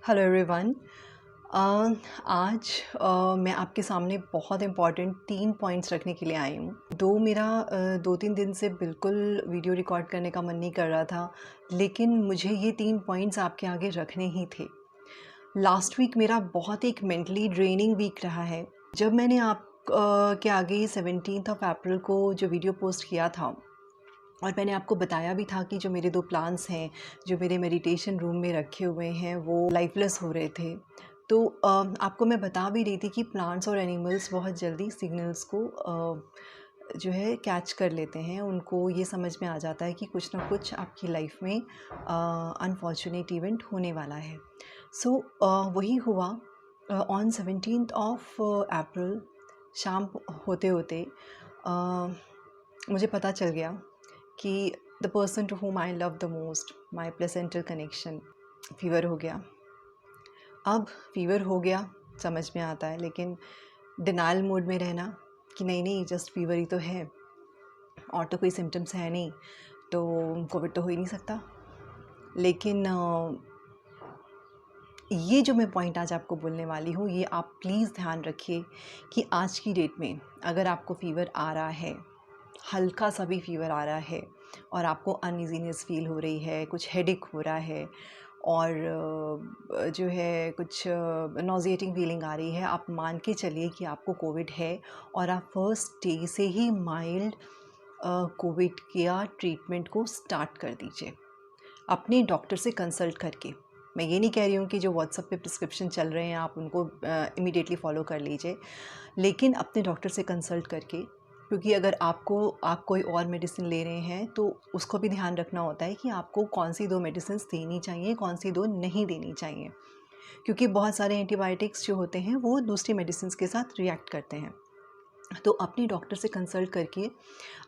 Hello everyone. आज मैं आपके सामने बहुत इम्पॉर्टेंट 3 पॉइंट्स रखने के लिए आई हूँ। मेरा 2-3 दिन से बिल्कुल वीडियो रिकॉर्ड करने का मन नहीं कर रहा था, लेकिन मुझे ये 3 पॉइंट्स आपके आगे रखने ही थे। लास्ट वीक मेरा बहुत एक मेंटली ड्रेनिंग वीक रहा है। जब मैंने आप के आगे 17th ऑफ अप्रैल को जो वीडियो पोस्ट किया था और मैंने आपको बताया भी था कि जो मेरे 2 प्लांट्स हैं, जो मेरे मेडिटेशन रूम में रखे हुए हैं, वो लाइफलेस हो रहे थे। तो आपको मैं बता भी रही थी कि प्लांट्स और एनिमल्स बहुत जल्दी सिग्नल्स को जो है कैच कर लेते हैं। उनको ये समझ में आ जाता है कि कुछ ना कुछ आपकी लाइफ में अनफॉर्चुनेट इवेंट होने वाला है। सो वही हुआ। ऑन 17th ऑफ अप्रैल शाम होते होते मुझे पता चल गया कि the person to whom I love the most, my placental connection, fever हो गया। अब फ़ीवर हो गया समझ में आता है, लेकिन डिनाइल मोड में रहना कि नहीं नहीं जस्ट फ़ीवर ही तो है और तो कोई सिम्टम्स है नहीं, तो कोविड तो हो ही नहीं सकता। लेकिन ये जो मैं पॉइंट आज आपको बोलने वाली हूँ, ये आप प्लीज़ ध्यान रखिए कि आज की डेट में अगर आपको फ़ीवर आ रहा है, हल्का सा भी फ़ीवर आ रहा है और आपको अनईज़ीनेस फ़ील हो रही है, कुछ हेडेक हो रहा है और जो है कुछ नॉज़िएटिंग फीलिंग आ रही है, आप मान के चलिए कि आपको कोविड है और आप फर्स्ट डे से ही माइल्ड कोविड का ट्रीटमेंट को स्टार्ट कर दीजिए अपने डॉक्टर से कंसल्ट करके। मैं ये नहीं कह रही हूँ कि जो व्हाट्सएप पे प्रिस्क्रिप्शन चल रहे हैं आप उनको इमीडिएटली फ़ॉलो कर लीजिए, लेकिन अपने डॉक्टर से कंसल्ट करके, क्योंकि अगर आप कोई और मेडिसिन ले रहे हैं तो उसको भी ध्यान रखना होता है कि आपको कौन सी 2 मेडिसिन्स देनी चाहिए, कौन सी 2 नहीं देनी चाहिए, क्योंकि बहुत सारे एंटीबायोटिक्स जो होते हैं वो दूसरी मेडिसिन्स के साथ रिएक्ट करते हैं। तो अपने डॉक्टर से कंसल्ट करके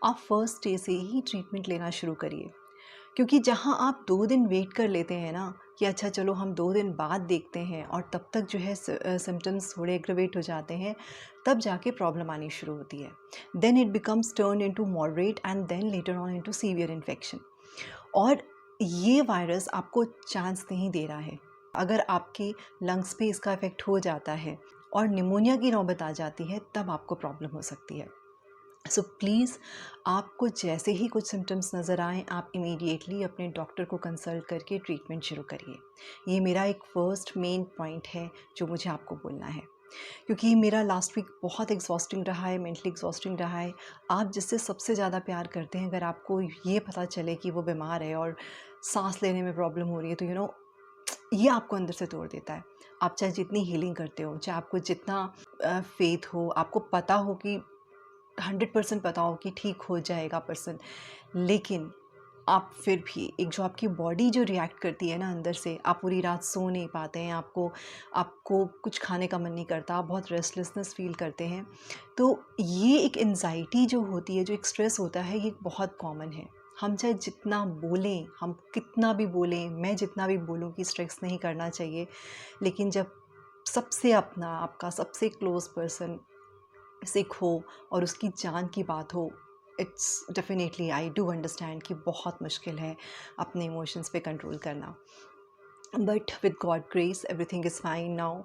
आप फर्स्ट डे से ही ट्रीटमेंट लेना शुरू करिए, क्योंकि जहाँ आप 2 दिन वेट कर लेते हैं ना कि अच्छा चलो हम 2 दिन बाद देखते हैं और तब तक जो है सिम्टम्स थोड़े एग्रवेट हो जाते हैं, तब जाके प्रॉब्लम आनी शुरू होती है। Then it becomes turn into moderate and then later on into severe infection. और ये वायरस आपको चांस नहीं दे रहा है। अगर आपके लंग्स पे इसका इफ़ेक्ट हो जाता है और निमोनिया की नौबत आ जाती है, तब आपको प्रॉब्लम हो सकती है। सो प्लीज़ आपको जैसे ही कुछ सिम्टम्स नज़र आएँ, आप इमीडिएटली अपने डॉक्टर को कंसल्ट करके ट्रीटमेंट शुरू करिए। ये मेरा एक फ़र्स्ट मेन पॉइंट है जो मुझे आपको बोलना है, क्योंकि मेरा लास्ट वीक बहुत एग्जॉस्टिंग रहा है, मेंटली एग्जॉस्टिंग रहा है। आप जिससे सबसे ज़्यादा प्यार करते हैं, अगर आपको ये पता चले कि वो बीमार है और सांस लेने में प्रॉब्लम हो रही है, तो ये आपको अंदर से तोड़ देता है। आप चाहे जितनी हीलिंग करते हो, चाहे आपको जितना फेथ हो, आपको पता हो कि 100% पता हो कि ठीक हो जाएगा पर्सन, लेकिन आप फिर भी एक जो आपकी बॉडी जो रिएक्ट करती है ना अंदर से, आप पूरी रात सो नहीं पाते हैं, आपको कुछ खाने का मन नहीं करता, आप बहुत रेस्टलेसनेस फील करते हैं। तो ये एक एंजाइटी जो होती है, जो एक स्ट्रेस होता है, ये बहुत कॉमन है। हम चाहे जितना बोलें, हम कितना भी बोलें, मैं जितना भी बोलूं कि स्ट्रेस नहीं करना चाहिए, लेकिन जब सबसे अपना, आपका सबसे क्लोज पर्सन सिक हो और उसकी जान की बात हो, it's definitely I do understand कि बहुत मुश्किल है अपने इमोशंस पे कंट्रोल करना। But with God grace everything is fine now.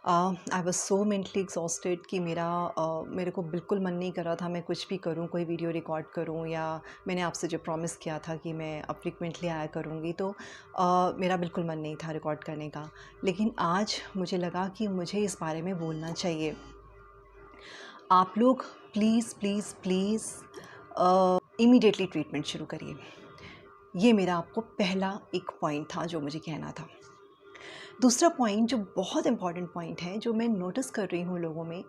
I was so mentally exhausted कि मेरे को बिल्कुल मन नहीं कर रहा था मैं कुछ भी करूं, कोई वीडियो रिकॉर्ड करूं, या मैंने आपसे जो प्रॉमिस किया था कि मैं अब फ्रिक्वेंटली आया करूंगी, तो मेरा बिल्कुल मन नहीं था रिकॉर्ड करने का। लेकिन आज मुझे लगा कि मुझे इस बारे में बोलना चाहिए। आप लोग please please please immediately treatment शुरू करिए। ये मेरा आपको पहला एक पॉइंट था जो मुझे कहना था। दूसरा पॉइंट जो बहुत इम्पॉर्टेंट पॉइंट है, जो मैं नोटिस कर रही हूँ लोगों में,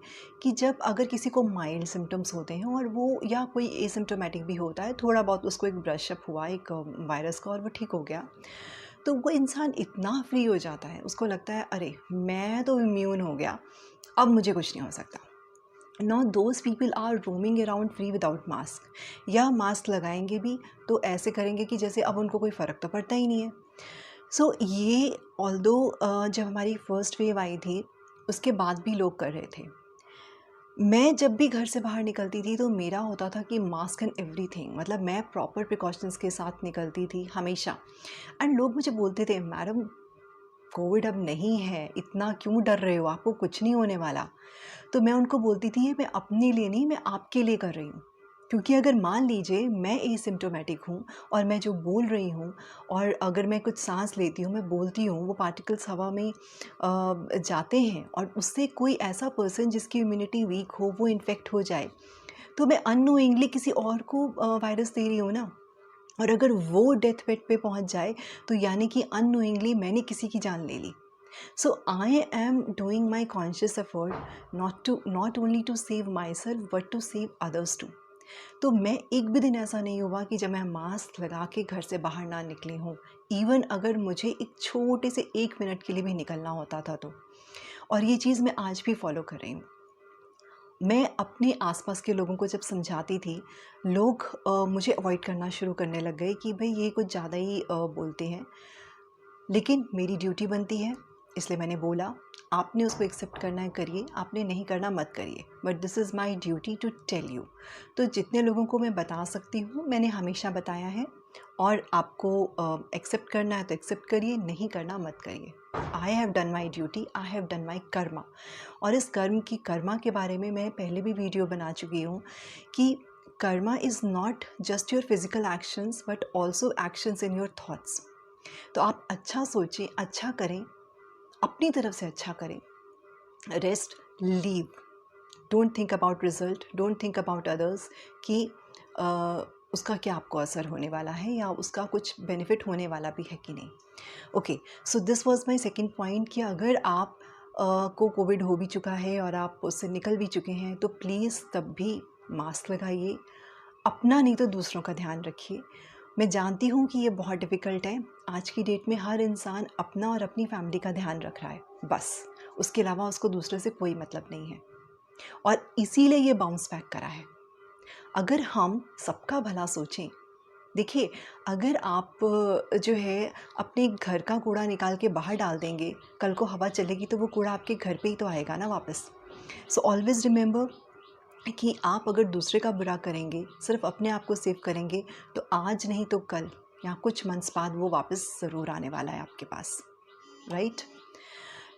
कि जब अगर किसी को माइल्ड सिम्टम्स होते हैं और वो, या कोई एसिम्टोमेटिक भी होता है, थोड़ा बहुत उसको एक ब्रश अप हुआ एक वायरस का और वो ठीक हो गया, तो वो इंसान इतना फ्री हो जाता है, उसको लगता है अरे मैं तो इम्यून हो गया, अब मुझे कुछ नहीं हो सकता। Now those people are roaming around free without mask, या मास्क लगाएंगे भी तो ऐसे करेंगे कि जैसे अब उनको कोई फ़र्क तो पड़ता ही नहीं है। सो ये ऑल्दो जब हमारी फर्स्ट वेव आई थी उसके बाद भी लोग कर रहे थे। मैं जब भी घर से बाहर निकलती थी तो मेरा होता था कि मास्क एंड एवरीथिंग, मतलब मैं प्रॉपर प्रिकॉशंस के साथ निकलती थी हमेशा। एंड लोग मुझे बोलते थे मैडम कोविड अब नहीं है, इतना क्यों डर रहे हो, आपको कुछ नहीं होने वाला। तो मैं उनको बोलती थी ये मैं अपने लिए नहीं, मैं आपके लिए कर रही हूँ। क्योंकि अगर मान लीजिए मैं एसिम्प्टोमेटिक हूँ और मैं जो बोल रही हूँ और अगर मैं कुछ सांस लेती हूँ, मैं बोलती हूँ, वो पार्टिकल्स हवा में जाते हैं और उससे कोई ऐसा पर्सन जिसकी इम्यूनिटी वीक हो वो इन्फेक्ट हो जाए, तो मैं अननोइंगली किसी और को वायरस दे रही हूँ ना। और अगर वो डेथ बेड पे पहुँच जाए तो यानी कि अननोइंगली मैंने किसी की जान ले ली। So I am doing my conscious effort not only to save myself but to save others too. तो मैं एक भी दिन ऐसा नहीं हुआ कि जब मैं मास्क लगा के घर से बाहर ना निकली हूँ, इवन अगर मुझे एक छोटे से 1 मिनट के लिए भी निकलना होता था तो। और ये चीज़ मैं आज भी फॉलो कर रही हूँ। मैं अपने आसपास के लोगों को जब समझाती थी, लोग मुझे अवॉइड करना शुरू करने लग गए कि भाई ये कुछ ज़्यादा ही बोलते हैं। लेकिन मेरी ड्यूटी बनती है, इसलिए मैंने बोला, आपने उसको एक्सेप्ट करना है करिए, आपने नहीं करना मत करिए, but this is my duty to tell you. तो जितने लोगों को मैं बता सकती हूँ मैंने हमेशा बताया है, और आपको एक्सेप्ट करना है तो एक्सेप्ट करिए, नहीं करना मत करिए। I have done my duty, I have done my Karma. और इस कर्मा के बारे में मैं पहले भी वीडियो बना चुकी हूँ कि Karma is not just your physical actions but also actions in your thoughts. तो आप अच्छा सोचें, अच्छा करें, अपनी तरफ से अच्छा करें, rest leave, don't think about result, don't think about others कि उसका क्या आपको असर होने वाला है या उसका कुछ बेनिफिट होने वाला भी है कि नहीं। Okay, so this was my second point कि अगर आप को कोविड हो भी चुका है और आप उससे निकल भी चुके हैं तो प्लीज़ तब भी मास्क लगाइए, अपना नहीं तो दूसरों का ध्यान रखिए। मैं जानती हूँ कि ये बहुत डिफ़िकल्ट है, आज की डेट में हर इंसान अपना और अपनी फैमिली का ध्यान रख रहा है बस, उसके अलावा उसको दूसरे से कोई मतलब नहीं है, और इसीलिए ये बाउंस बैक करा है। अगर हम सबका भला सोचें, देखिए अगर आप जो है अपने घर का कूड़ा निकाल के बाहर डाल देंगे, कल को हवा चलेगी तो वो कूड़ा आपके घर पे ही तो आएगा ना वापस। सो ऑलवेज़ रिमेंबर कि आप अगर दूसरे का बुरा करेंगे, सिर्फ अपने आप को सेव करेंगे, तो आज नहीं तो कल या कुछ मंथ्स बाद वो वापस ज़रूर आने वाला है आपके पास, right.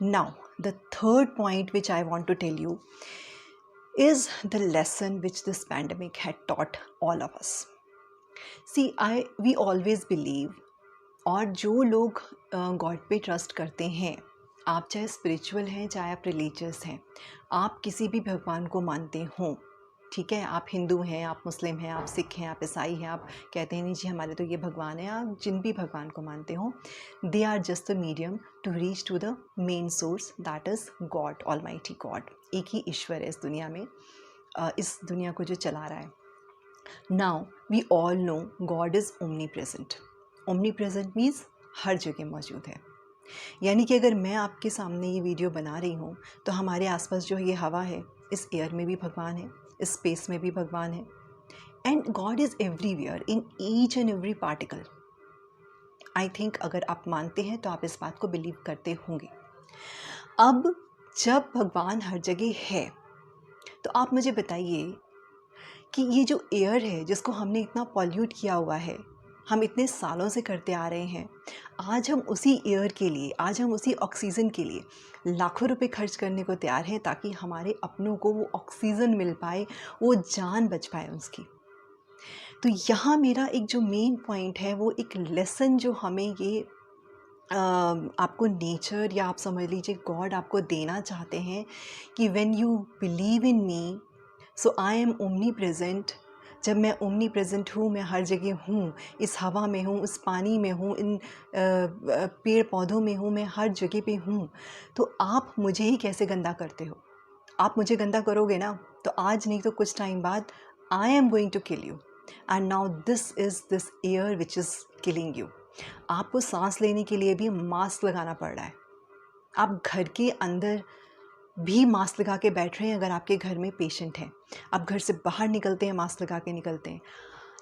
Now the third point which I want to tell you is the lesson which this pandemic had taught all of us. See, we always believe, और जो लोग गॉड पे ट्रस्ट करते हैं, आप चाहे स्पिरिचुअल हैं चाहे आप रिलीजियस हैं, आप किसी भी भगवान को मानते हों, ठीक है, आप हिंदू हैं, आप मुस्लिम हैं, आप सिख हैं, आप ईसाई हैं, आप कहते हैं नहीं जी हमारे तो ये भगवान है, आप जिन भी भगवान को मानते हो, they are just the medium to reach to the main source, that is God, almighty God. एक ही ईश्वर है इस दुनिया में, इस दुनिया को जो चला रहा है। Now we all know God is omnipresent. Omnipresent means हर जगह मौजूद है, यानी कि अगर मैं आपके सामने ये वीडियो बना रही हूँ तो हमारे आसपास जो ये हवा है, इस एयर में भी भगवान है, इस स्पेस में भी भगवान है, and God is everywhere in each and every particle. I think अगर आप मानते हैं तो आप इस बात को बिलीव करते होंगे। अब जब भगवान हर जगह है तो आप मुझे बताइए कि ये जो एयर है जिसको हमने इतना पॉल्यूट किया हुआ है, हम इतने सालों से करते आ रहे हैं, आज हम उसी एयर के लिए, आज हम उसी ऑक्सीजन के लिए लाखों रुपए खर्च करने को तैयार हैं ताकि हमारे अपनों को वो ऑक्सीजन मिल पाए, वो जान बच पाए उसकी। तो यहाँ मेरा एक जो मेन पॉइंट है, वो एक लेसन जो हमें ये आपको नेचर या आप समझ लीजिए गॉड आपको देना चाहते हैं कि when you believe in me, so I am omni present. जब मैं ओमनी प्रेजेंट हूँ, मैं हर जगह हूँ, इस हवा में हूँ, इस पानी में हूँ, इन पेड़ पौधों में हूँ, मैं हर जगह पे हूँ, तो आप मुझे ही कैसे गंदा करते हो? आप मुझे गंदा करोगे ना तो आज नहीं तो कुछ टाइम बाद I am going to kill you, and now this is this air which is killing you. आपको सांस लेने के लिए भी मास्क लगाना पड़ रहा है, आप घर के अंदर भी मास्क लगा के बैठ रहे हैं अगर आपके घर में पेशेंट हैं, आप घर से बाहर निकलते हैं मास्क लगा के निकलते हैं।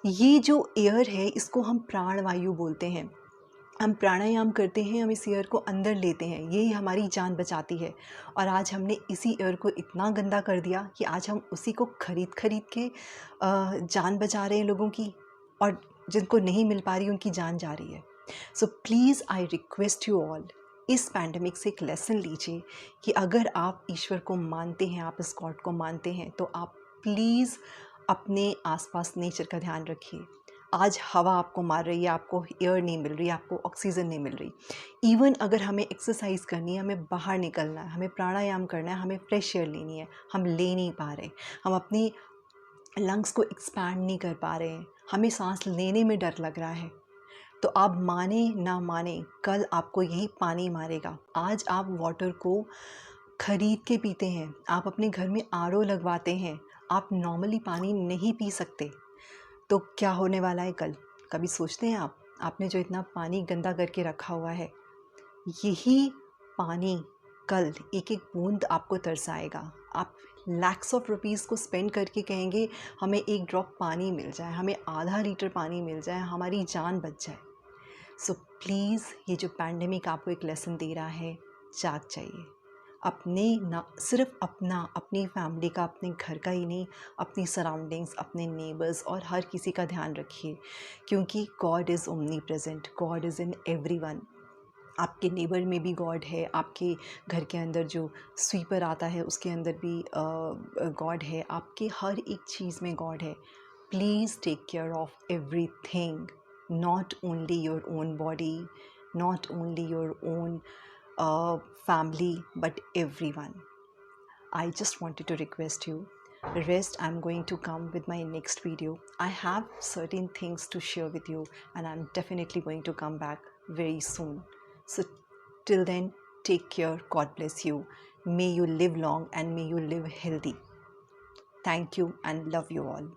ये जो एयर है इसको हम प्राणवायु बोलते हैं, हम प्राणायाम करते हैं, हम इस एयर को अंदर लेते हैं, यही हमारी जान बचाती है। और आज हमने इसी एयर को इतना गंदा कर दिया कि आज हम उसी को खरीद के जान बचा रहे हैं लोगों की, और जिनको नहीं मिल पा रही उनकी जान जा रही है। So please I request you all, इस पैंडमिक से एक लेसन लीजिए कि अगर आप ईश्वर को मानते हैं, आप इस गॉड को मानते हैं, तो आप प्लीज़ अपने आसपास नेचर का ध्यान रखिए। आज हवा आपको मार रही है, आपको एयर नहीं मिल रही, आपको ऑक्सीजन नहीं मिल रही। इवन अगर हमें एक्सरसाइज करनी है, हमें बाहर निकलना है, हमें प्राणायाम करना है, हमें फ्रेश एयर लेनी है, हम ले नहीं पा रहे। हम अपनी लंग्स को एक्सपैंड नहीं कर पा रहे हैं, हमें सांस लेने में डर लग रहा है। तो आप माने ना माने, कल आपको यही पानी मारेगा। आज आप वाटर को खरीद के पीते हैं, आप अपने घर में आरओ लगवाते हैं, आप नॉर्मली पानी नहीं पी सकते। तो क्या होने वाला है कल? कभी सोचते हैं आप? आपने जो इतना पानी गंदा करके रखा हुआ है, यही पानी कल एक एक बूंद आपको तरसाएगा। आप लैक्स ऑफ रुपीज़ को स्पेंड करके कहेंगे हमें एक ड्रॉप पानी मिल जाए, हमें आधा लीटर पानी मिल जाए, हमारी जान बच जाए। सो प्लीज़, ये जो पैंडेमिक आपको एक लेसन दे रहा है, जाग जाइए। अपने ना सिर्फ अपनी फैमिली का, अपने घर का ही नहीं, अपनी सराउंडिंग्स, अपने नेबर्स और हर किसी का ध्यान रखिए, क्योंकि God is omni present, God is in everyone. आपके नेबर में भी गॉड है, आपके घर के अंदर जो स्वीपर आता है उसके अंदर भी गॉड है, आपके हर एक चीज़ में गॉड है। Please take care of everything, not only your own body, not only your own family, but everyone. I just wanted to request you. Rest, I'm going to come with my next video. I have certain things to share with you, and I'm definitely going to come back very soon. So, till then, take care. God bless you. May you live long and may you live healthy. Thank you and love you all.